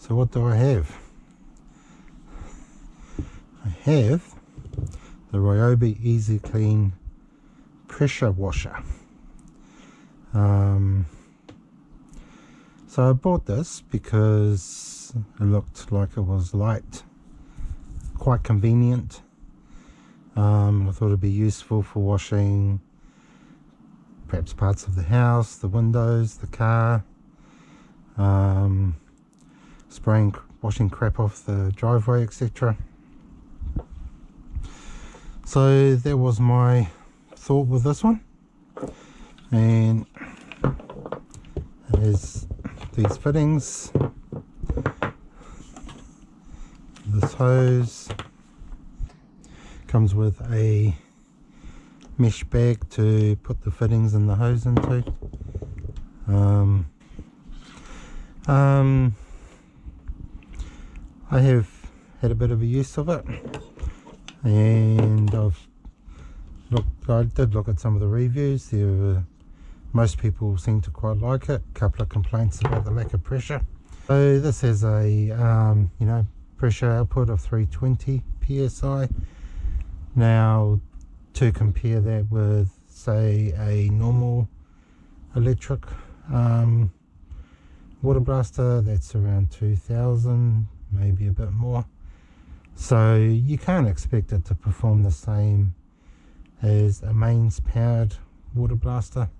So what do I have? I have the Ryobi Easy Clean pressure washer. So I bought this because it looked like it was light, quite convenient. I thought it'd be useful for washing perhaps parts of the house, the windows, the car, washing crap off the driveway, etc. So that was my thought with this one, and it has these fittings, this hose, comes with a mesh bag to put the fittings in the hose into. I have had a bit of a use of it, and I did look at some of the reviews. Most people seem to quite like it. A couple of complaints about the lack of pressure. So this has a pressure output of 320 psi. Now, to compare that with, say, a normal electric water blaster, that's around 2000, maybe a bit more. So you can't expect it to perform the same as a mains powered water blaster,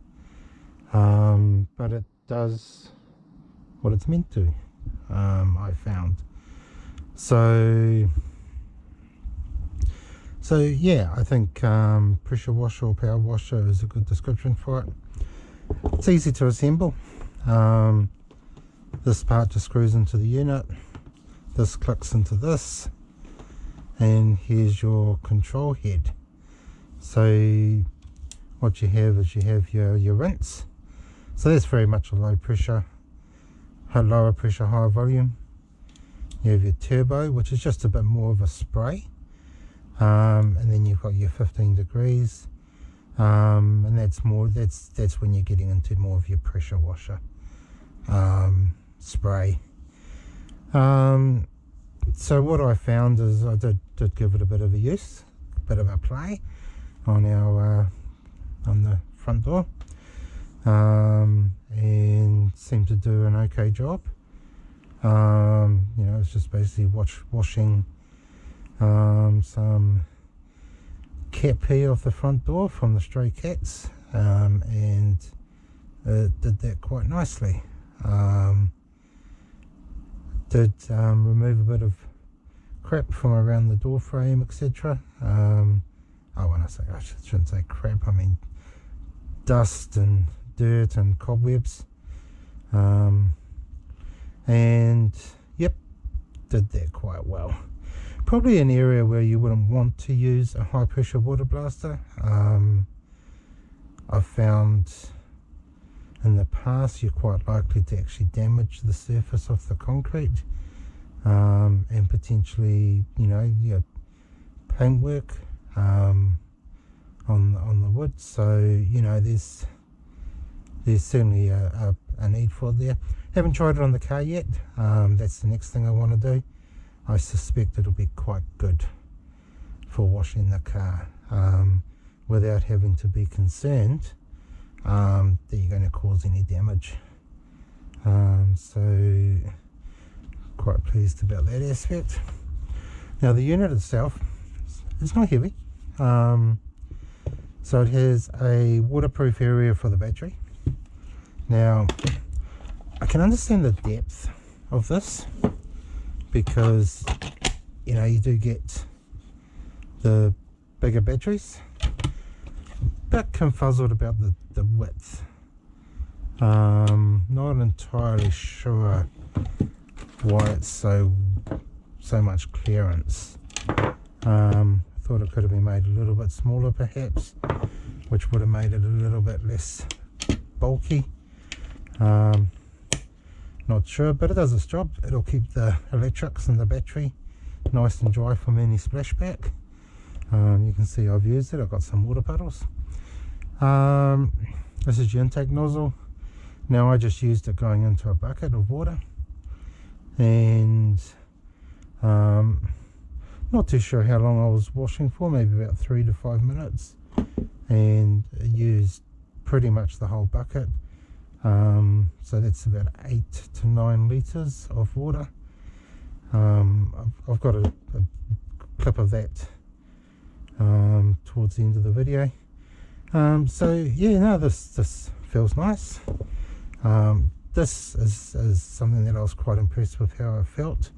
but it does what it's meant to, I found. So yeah, I think pressure washer or power washer is a good description for it. It's easy to assemble. This part just screws into the unit, this clicks into this, and here's your control head. So what you have is your rinse. So that's very much a lower pressure, higher volume. You have your turbo, which is just a bit more of a spray, and then you've got your 15 degrees, and that's when you're getting into more of your pressure washer spray. So what I found is I did give it a bit of a use, a bit of a play on the front door, and seemed to do an okay job. It's just basically washing some cat pee off the front door from the stray cats, and it did that quite nicely. Did remove a bit of crap from around the door frame, etc. I shouldn't say crap, I mean dust and dirt and cobwebs, and yep, did that quite well. Probably an area where you wouldn't want to use a high pressure water blaster. I've found in the past you're quite likely to actually damage the surface of the concrete, and potentially your paintwork on the wood. So there's certainly a need for it there. Haven't tried it on the car yet. That's the next thing I want to do. I suspect it'll be quite good for washing the car, without having to be concerned that you're going to cause any damage. So quite pleased about that aspect. Now the unit itself, it's not heavy, so it has a waterproof area for the battery. Now I can understand the depth of this, because you do get the bigger batteries. Bit confuzzled about the width. Not entirely sure why it's so much clearance. Thought it could have been made a little bit smaller perhaps, which would have made it a little bit less bulky. Not sure, but it does its job. It'll keep the electrics and the battery nice and dry from any splashback. You can see I've used it. I've got some water puddles. This is your intake nozzle. Now I just used it going into a bucket of water, and not too sure how long I was washing for, maybe about 3 to 5 minutes, and it used pretty much the whole bucket. So that's about 8 to 9 litres of water. I've got a clip of that towards the end of the video. So yeah, no, this feels nice. This is something that I was quite impressed with how it felt.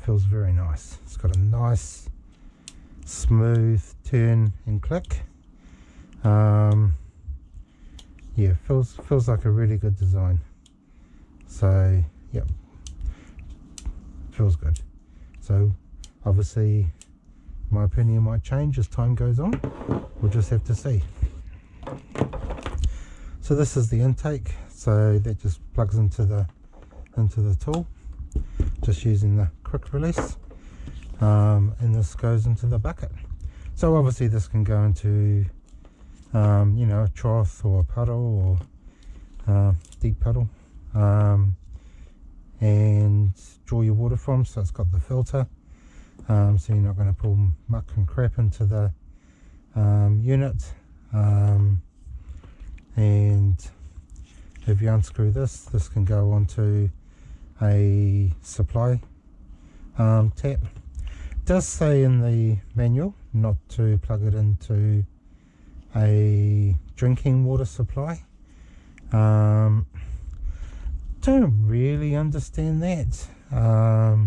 Feels very nice. It's got a nice smooth turn and click. Yeah, feels like a really good design. So yep, feels good. So obviously my opinion might change as time goes on. We'll just have to see. So this is the intake, so that just plugs into the tool, just using the quick release, and this goes into the bucket. So obviously this can go into you know, a trough or a puddle or deep puddle, and draw your water from. So it's got the filter, so you're not going to pull muck and crap into the unit. And if you unscrew this can go onto a supply tap. It does say in the manual not to plug it into a drinking water supply. Don't really understand that. I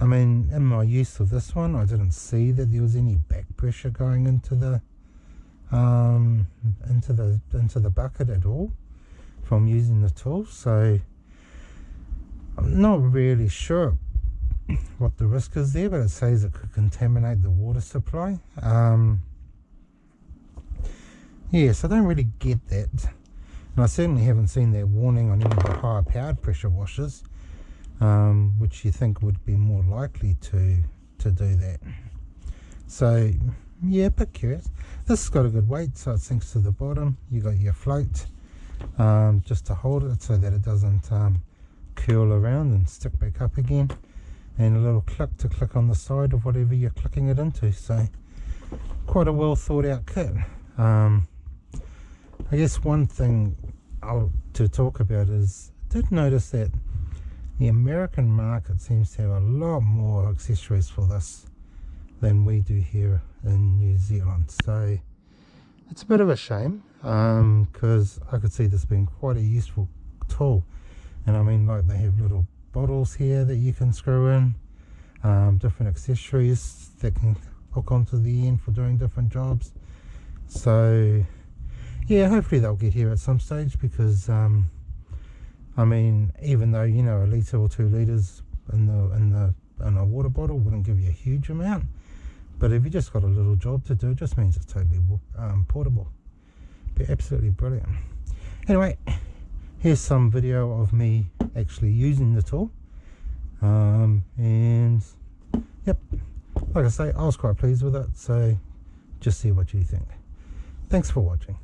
mean, in my use of this one, I didn't see that there was any back pressure going into the bucket at all from using the tool, so I'm not really sure what the risk is there, but it says it could contaminate the water supply. Yes, I don't really get that, and I certainly haven't seen that warning on any of the higher powered pressure washers, which you think would be more likely to do that. So yeah, a bit curious. This has got a good weight, so it sinks to the bottom. You got your float just to hold it so that it doesn't curl around and stick back up again, and a little clip to click on the side of whatever you're clicking it into. So quite a well thought out kit. I guess one thing to talk about is, I did notice that the American market seems to have a lot more accessories for this than we do here in New Zealand. So it's a bit of a shame, because I could see this being quite a useful tool. And I mean, like, they have little bottles here that you can screw in, different accessories that can hook onto the end for doing different jobs. So yeah, hopefully they'll get here at some stage, because I mean, even though, you know, 1 litre or 2 litres in a water bottle wouldn't give you a huge amount, but if you just got a little job to do, it just means it's totally portable. Be absolutely brilliant. Anyway, here's some video of me actually using the tool, and yep, like I say, I was quite pleased with it. So just see what you think. Thanks for watching.